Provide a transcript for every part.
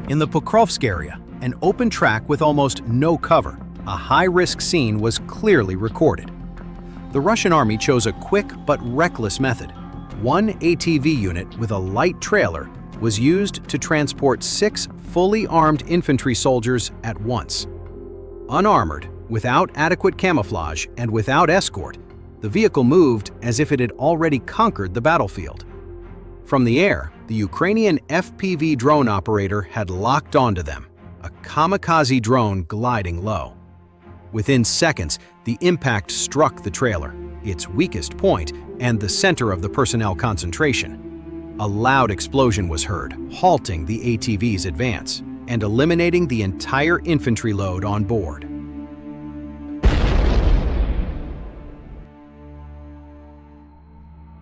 In the Pokrovsk area, an open track with almost no cover, a high-risk scene was clearly recorded. The Russian army chose a quick but reckless method. One ATV unit with a light trailer was used to transport 6 fully armed infantry soldiers at once. Unarmored, without adequate camouflage, and without escort, the vehicle moved as if it had already conquered the battlefield. From the air, the Ukrainian FPV drone operator had locked onto them, a kamikaze drone gliding low. Within seconds, the impact struck the trailer, its weakest point and the center of the personnel concentration. A loud explosion was heard, halting the ATV's advance and eliminating the entire infantry load on board.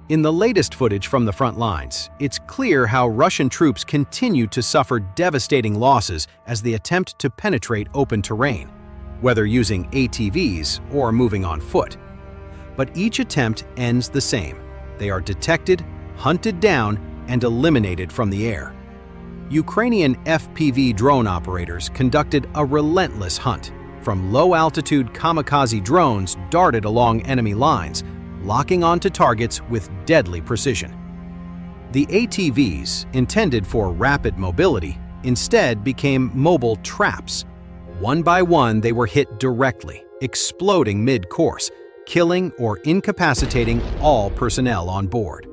In the latest footage from the front lines, it's clear how Russian troops continued to suffer devastating losses as they attempt to penetrate open terrain, whether using ATVs or moving on foot. But each attempt ends the same. They are detected, hunted down, and eliminated from the air. Ukrainian FPV drone operators conducted a relentless hunt. From low-altitude kamikaze drones darted along enemy lines, locking onto targets with deadly precision. The ATVs, intended for rapid mobility, instead became mobile traps. One by one, they were hit directly, exploding mid-course, killing or incapacitating all personnel on board.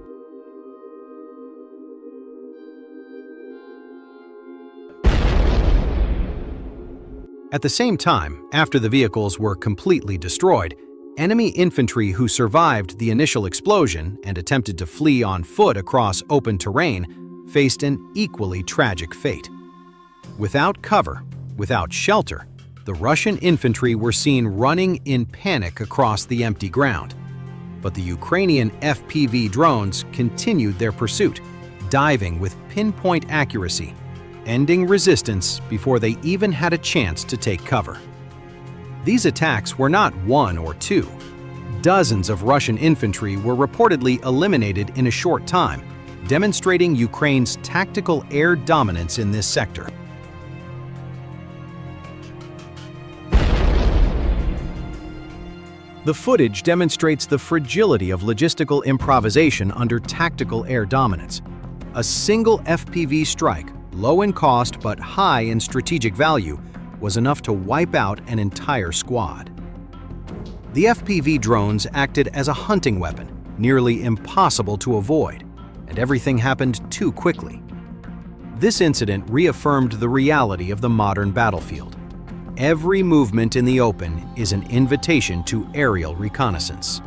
At the same time, after the vehicles were completely destroyed, enemy infantry who survived the initial explosion and attempted to flee on foot across open terrain faced an equally tragic fate. Without cover, without shelter, the Russian infantry were seen running in panic across the empty ground. But the Ukrainian FPV drones continued their pursuit, diving with pinpoint accuracy, ending resistance before they even had a chance to take cover. These attacks were not one or two. Dozens of Russian infantry were reportedly eliminated in a short time, demonstrating Ukraine's tactical air dominance in this sector. The footage demonstrates the fragility of logistical improvisation under tactical air dominance. A single FPV strike, low in cost but high in strategic value, was enough to wipe out an entire squad. The FPV drones acted as a hunting weapon, nearly impossible to avoid, and everything happened too quickly. This incident reaffirmed the reality of the modern battlefield. Every movement in the open is an invitation to aerial reconnaissance.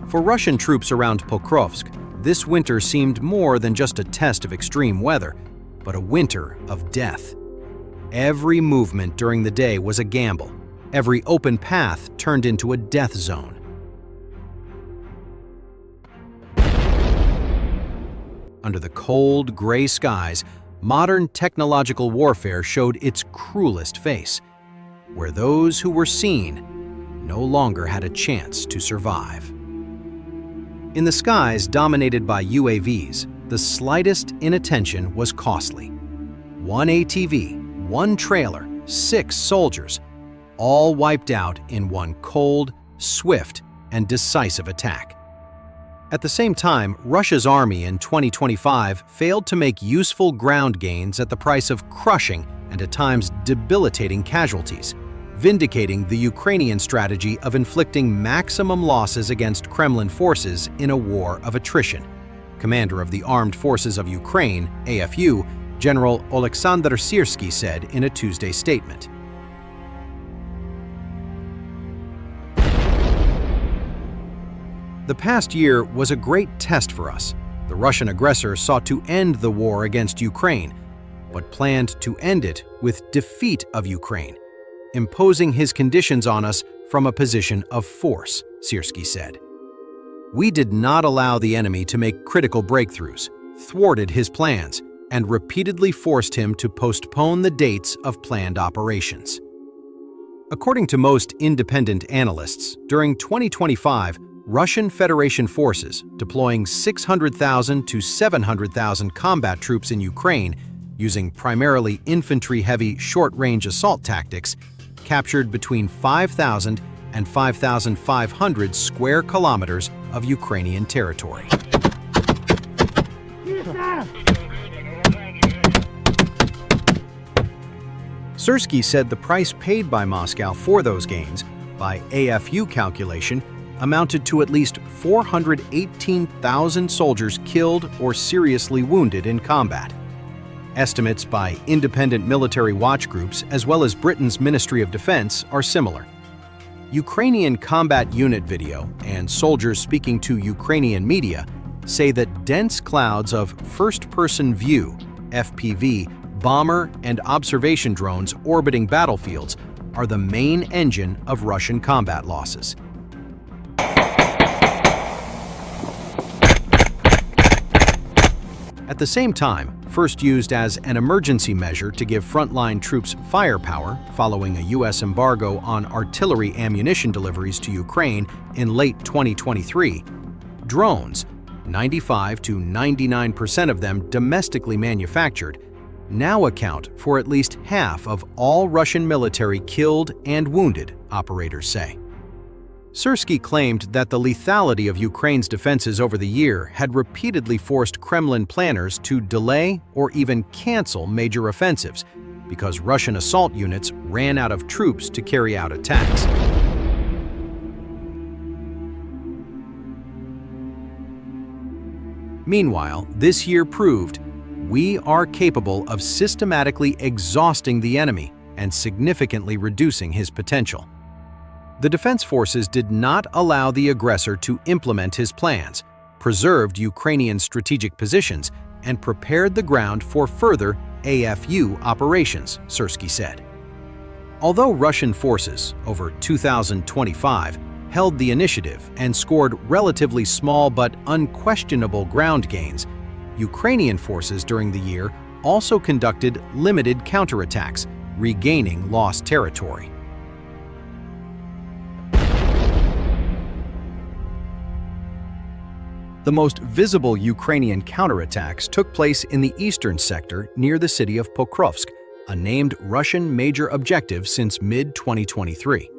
For Russian troops around Pokrovsk, this winter seemed more than just a test of extreme weather, but a winter of death. Every movement during the day was a gamble. Every open path turned into a death zone. Under the cold, gray skies, modern technological warfare showed its cruelest face, where those who were seen no longer had a chance to survive. In the skies dominated by UAVs, the slightest inattention was costly. One ATV, one trailer, 6 soldiers, all wiped out in one cold, swift, and decisive attack. At the same time, Russia's army in 2025 failed to make useful ground gains at the price of crushing and at times debilitating casualties, vindicating the Ukrainian strategy of inflicting maximum losses against Kremlin forces in a war of attrition. Commander of the Armed Forces of Ukraine, AFU, General Oleksandr Syrsky said in a Tuesday statement. The past year was a great test for us. The Russian aggressor sought to end the war against Ukraine, but planned to end it with defeat of Ukraine, imposing his conditions on us from a position of force, Syrsky said. We did not allow the enemy to make critical breakthroughs, thwarted his plans, and repeatedly forced him to postpone the dates of planned operations. According to most independent analysts, during 2025, Russian Federation forces, deploying 600,000 to 700,000 combat troops in Ukraine, using primarily infantry-heavy short-range assault tactics, captured between 5,000 and 5,500 square kilometers of Ukrainian territory. Syrskyi said the price paid by Moscow for those gains, by AFU calculation, amounted to at least 418,000 soldiers killed or seriously wounded in combat. Estimates by independent military watch groups as well as Britain's Ministry of Defense are similar. Ukrainian combat unit video and soldiers speaking to Ukrainian media say that dense clouds of first-person view, FPV, bomber and observation drones orbiting battlefields are the main engine of Russian combat losses. At the same time, first used as an emergency measure to give frontline troops firepower following a U.S. embargo on artillery ammunition deliveries to Ukraine in late 2023, drones, 95 to 99% of them domestically manufactured, now account for at least half of all Russian military killed and wounded, operators say. Syrskyi claimed that the lethality of Ukraine's defenses over the year had repeatedly forced Kremlin planners to delay or even cancel major offensives because Russian assault units ran out of troops to carry out attacks. Meanwhile, this year proved we are capable of systematically exhausting the enemy and significantly reducing his potential. The defense forces did not allow the aggressor to implement his plans, preserved Ukrainian strategic positions, and prepared the ground for further AFU operations, Syrskyi said. Although Russian forces, over 2,025, held the initiative and scored relatively small but unquestionable ground gains, Ukrainian forces during the year also conducted limited counterattacks, regaining lost territory. The most visible Ukrainian counterattacks took place in the eastern sector near the city of Pokrovsk, a named Russian major objective since mid-2023.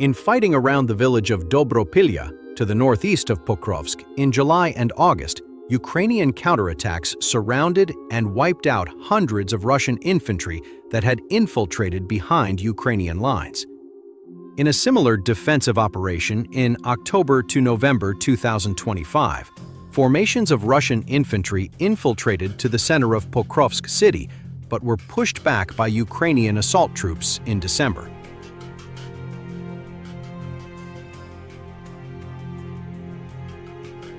In fighting around the village of Dobropilya, to the northeast of Pokrovsk, in July and August, Ukrainian counterattacks surrounded and wiped out hundreds of Russian infantry that had infiltrated behind Ukrainian lines. In a similar defensive operation in October to November 2025, formations of Russian infantry infiltrated to the center of Pokrovsk city, but were pushed back by Ukrainian assault troops in December.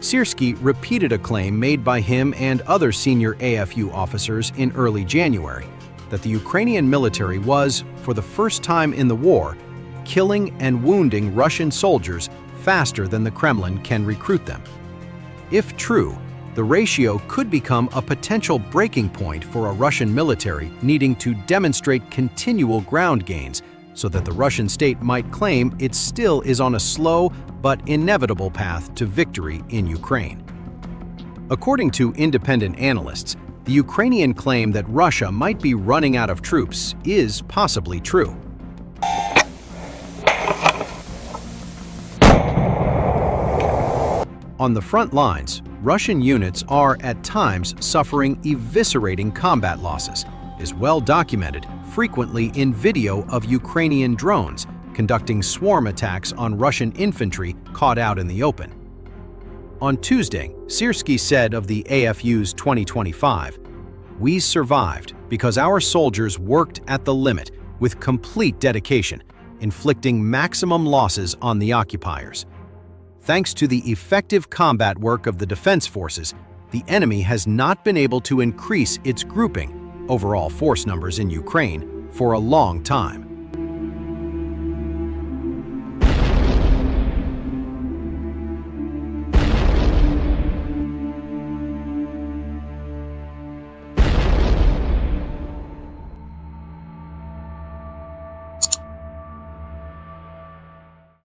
Syrskyi repeated a claim made by him and other senior AFU officers in early January that the Ukrainian military was, for the first time in the war, killing and wounding Russian soldiers faster than the Kremlin can recruit them. If true, the ratio could become a potential breaking point for a Russian military needing to demonstrate continual ground gains so that the Russian state might claim it still is on a slow but inevitable path to victory in Ukraine. According to independent analysts, the Ukrainian claim that Russia might be running out of troops is possibly true. On the front lines, Russian units are at times suffering eviscerating combat losses, is well documented, frequently in video of Ukrainian drones conducting swarm attacks on Russian infantry caught out in the open. On Tuesday, Syrskyi said of the AFU's 2025, "We survived because our soldiers worked at the limit with complete dedication, inflicting maximum losses on the occupiers. Thanks to the effective combat work of the defense forces, the enemy has not been able to increase its grouping, overall force numbers in Ukraine, for a long time."